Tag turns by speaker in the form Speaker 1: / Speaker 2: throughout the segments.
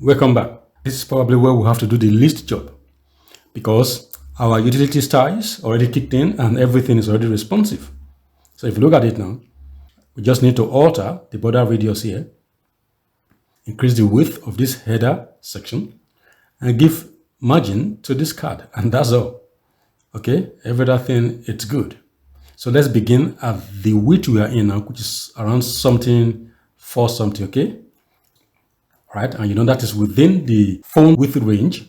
Speaker 1: Welcome back. This is probably where we have to do the least job because our utility styles already kicked in and everything is already responsive. So if you look at it now, we just need to alter the border radius here, increase the width of this header section, and give margin to this card, and that's all. Okay, every other thing, it's good. So let's begin at the width we are in now, which is around something for something, okay? Right, and you know that is within the phone width range.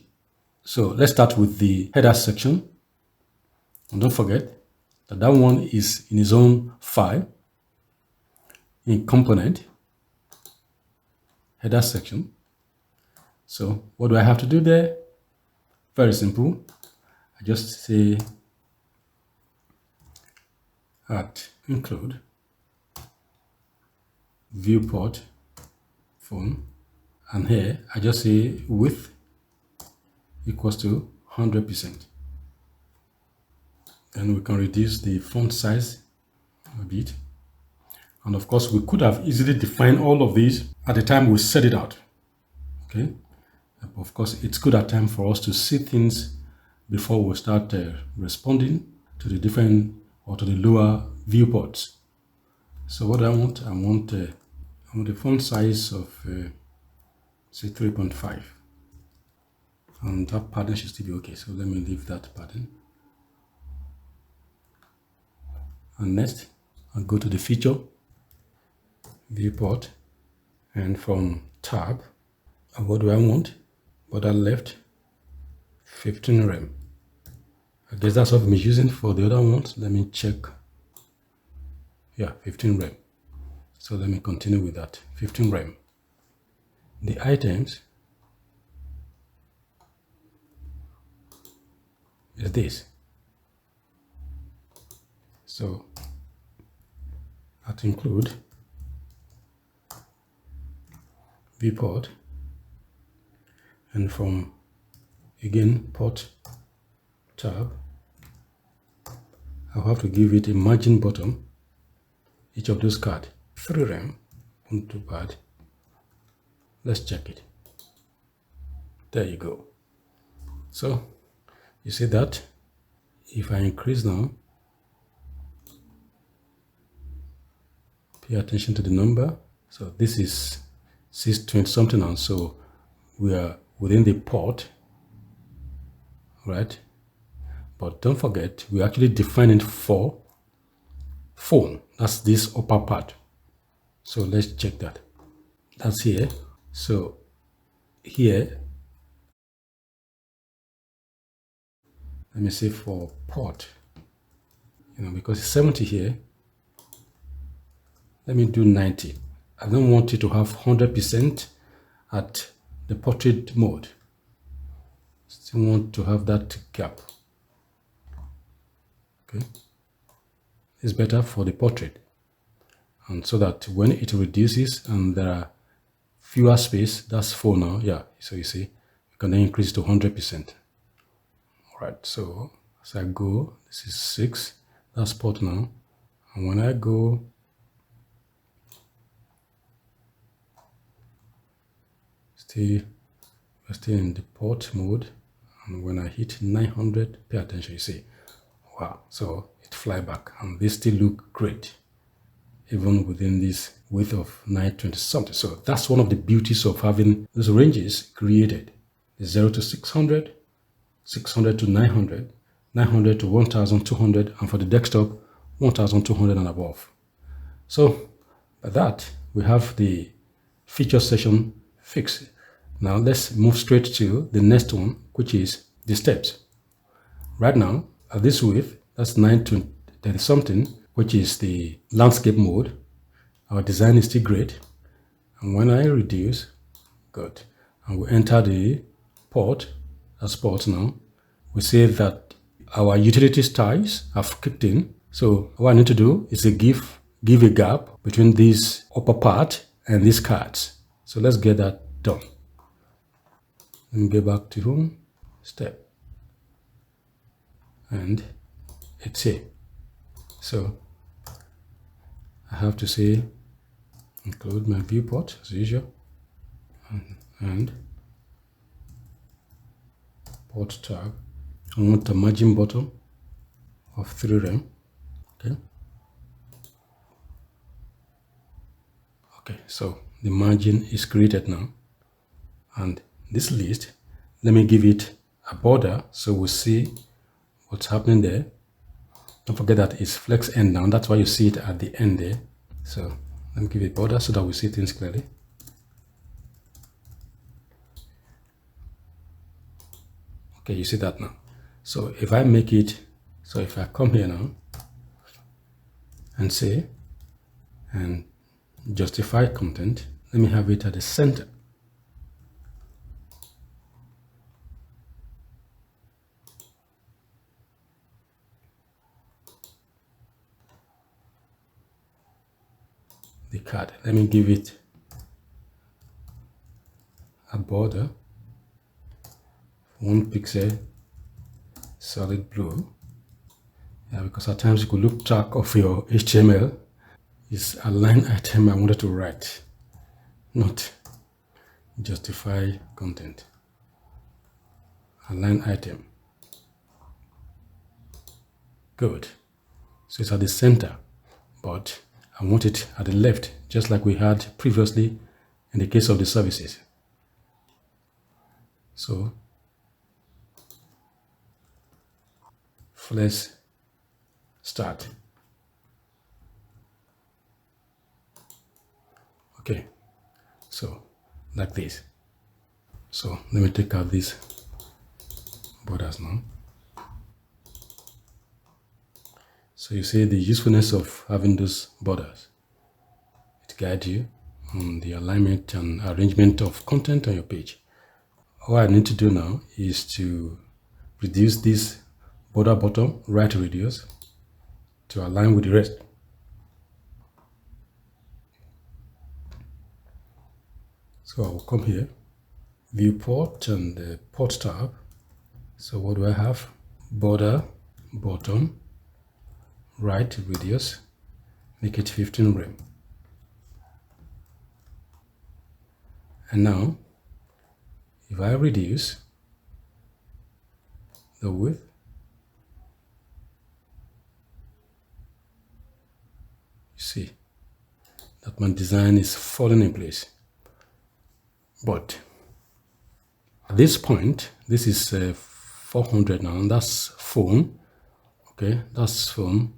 Speaker 1: So let's start with the header section. And don't forget that that one is in its own file, in component, header section. So what do I have to do there? Very simple. I just say at include viewport phone, and here I just say width equals to 100%. Then we can reduce the font size a bit. And of course, we could have easily defined all of these at the time we set it out. Okay. Of course, it's good at time for us to see things before we start responding to the different or to the lower viewports. So what I want the font size of say 3.5, and that pattern should still be okay. So let me leave that pattern. And next, I'll go to the feature, viewport, and from tab, and what do I want? Border left, 15 rem. I guess that's what I'm using for the other ones. Let me check. Yeah, 15 rem. So let me continue with that, 15 rem. The items is this. So that include viewport, and from again port tab, I'll have to give it a margin bottom, each of those cards 3 rem. Not too bad. Let's check it. There you go. So you see that if I increase now, pay attention to the number. So this is 620 something, and so we are within the port, right? But don't forget, we actually define it for phone. That's this upper part. So let's check that. That's here. So here, let me say for port, because it's 70 here, let me do 90. I don't want it to have 100% at the portrait mode. Still want to have that gap. Okay, it's better for the portrait, and so that when it reduces and there are fewer space, that's 4 now. Yeah, so you see, you can then increase to 100%. All right, so as I go, this is 6, that's port now, and when I go we're still in the port mode, and when I hit 900, pay attention, you see, wow, so it fly back, and they still look great even within this width of 920 something. So that's one of the beauties of having those ranges created, the 0 to 600, 600 to 900, 900 to 1200, and for the desktop 1200 and above. So by that, we have the feature section fixed. Now let's move straight to the next one, which is the steps. Right now, at this width, that's 920 something, which is the landscape mode. Our design is still great. And when I reduce, good, and we enter the port, as port now, we say that our utility styles have kicked in. So what I need to do is to give a gap between this upper part and these cards. So let's get that done. Let me get back to home, step, and it's here. So I have to say include my viewport as usual, and port tab. I want a margin bottom of 3 rem. Okay. Okay, so the margin is created now. And this list, let me give it a border so we'll see what's happening there. Don't forget that it's flex end now. That's why you see it at the end there. So let me give it a border so that we see things clearly. Okay, you see that now. So if I make it, so if I come here now and say, and justify content, let me have it at the center. The card, let me give it a border, 1 pixel, solid blue. Yeah, because at times you could look track of your HTML. It's a line item I wanted to write, not justify content. A line item. Good. So it's at the center, but I want it at the left, just like we had previously in the case of the services. So let's start. Okay, so like this. So let me take out these borders now. So you see the usefulness of having those borders. It guides you on the alignment and arrangement of content on your page. All I need to do now is to reduce this border bottom right radius to align with the rest. So I will come here, viewport and the port tab. So what do I have? Border bottom right radius, make it 15 rem. And now if I reduce the width, you see that my design is falling in place. But at this point, this is 400 now, and that's phone. Okay, that's phone.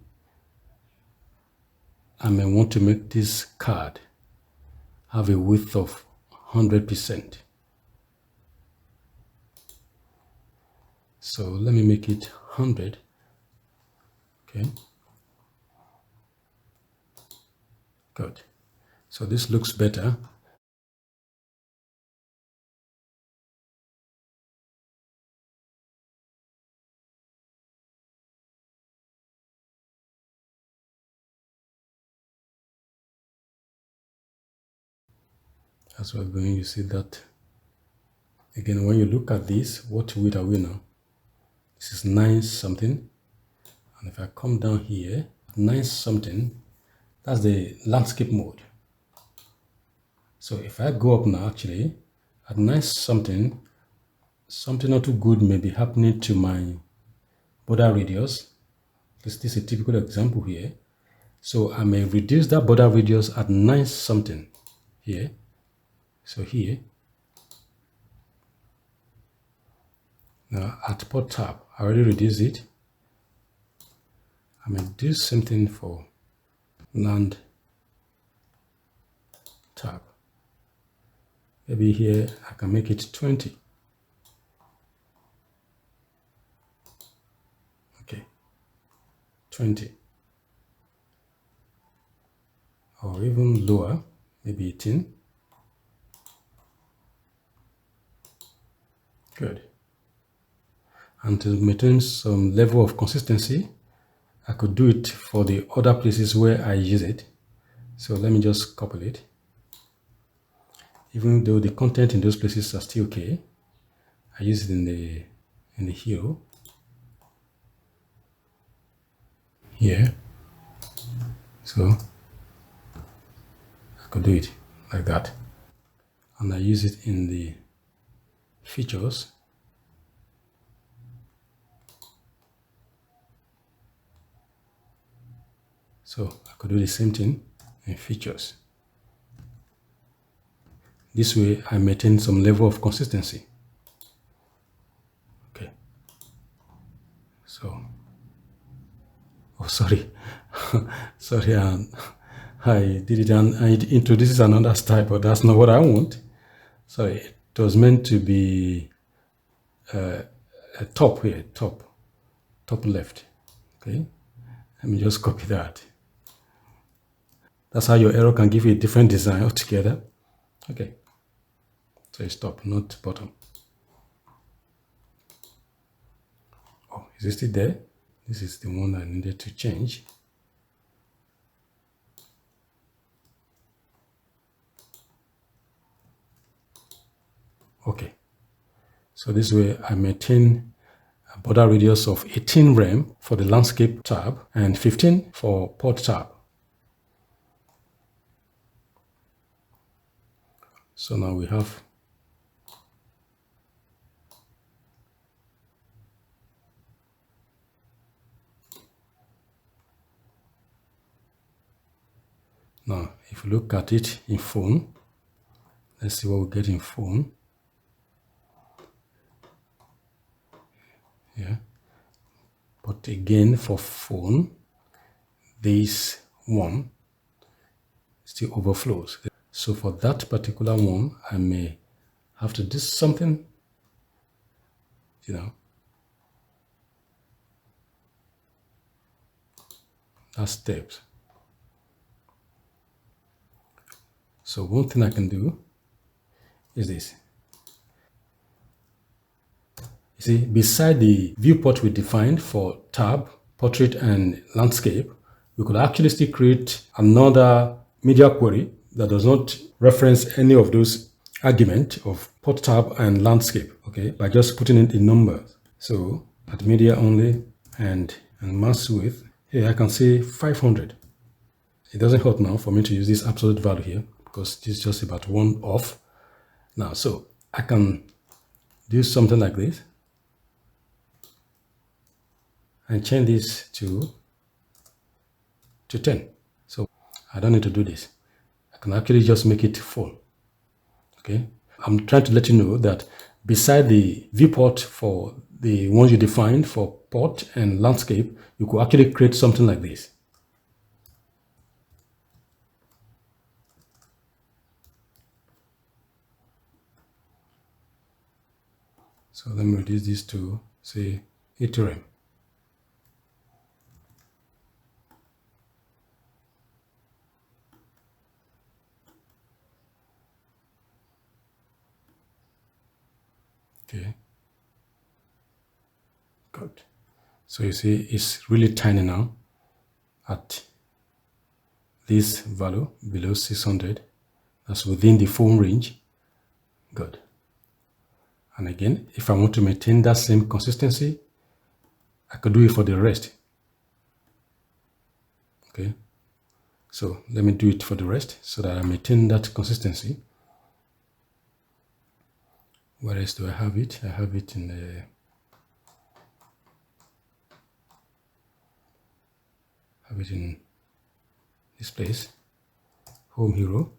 Speaker 1: I may want to make this card have a width of 100%. So let me make it 100. Okay. Good. So this looks better. As we're going, you see that. Again, when you look at this, what width are we now? This is 9 something. And if I come down here, 9 something, that's the landscape mode. So if I go up now, actually, at 9 something, something not too good may be happening to my border radius. This is a typical example here. So I may reduce that border radius at 9 something here. So here, now at port tab, I already reduced it. I may do something for land tab. Maybe here I can make it 20. Okay, 20. Or even lower, maybe 18. Good. And to maintain some level of consistency, I could do it for the other places where I use it. So let me just copy it. Even though the content in those places are still okay, I use it in the hero here. So I could do it like that. And I use it in the features. So I could do the same thing in features. This way I maintain some level of consistency. Okay. So, oh, sorry. Sorry, I did it and it introduces another style, but that's not what I want. Sorry, it was meant to be a top here, top left. Okay, let me just copy that. That's how your arrow can give you a different design altogether. Okay, so it's top, not bottom. Oh, is it still there? This is the one I needed to change. Okay, so this way I maintain a border radius of 18 rem for the landscape tab and 15 for port tab. So now we have now if you look at it in phone, let's see what we get in phone. Yeah, but again for phone, this one still overflows. So for that particular one, I may have to do something, you know. That's steps. So one thing I can do is this. You see, beside the viewport we defined for tab, portrait, and landscape, we could actually still create another media query that does not reference any of those arguments of port tab and landscape, okay, by just putting in the numbers. So at media only and mass width, here I can say 500. It doesn't hurt now for me to use this absolute value here because this is just about one off. Now, so I can do something like this and change this to 10. So I don't need to do this. I can actually just make it full. Okay. I'm trying to let you know that beside the viewport for the ones you defined for port and landscape, you could actually create something like this. So let me reduce this to, say, 8 rem. Okay. Good. So you see, it's really tiny now at this value below 600. That's within the phone range. Good. And again, if I want to maintain that same consistency, I could do it for the rest. Okay. So let me do it for the rest so that I maintain that consistency. Where else do I have it? I have it in the this place, Home Hero.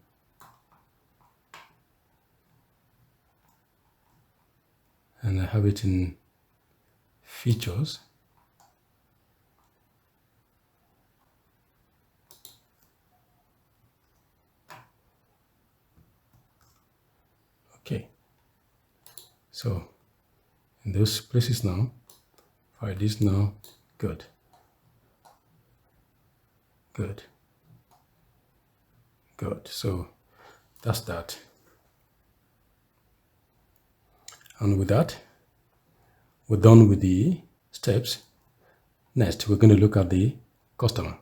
Speaker 1: And I have it in features. Okay. So in those places now, for this now, good. Good. Good. So that's that. And with that, we're done with the steps. Next, we're going to look at the customer.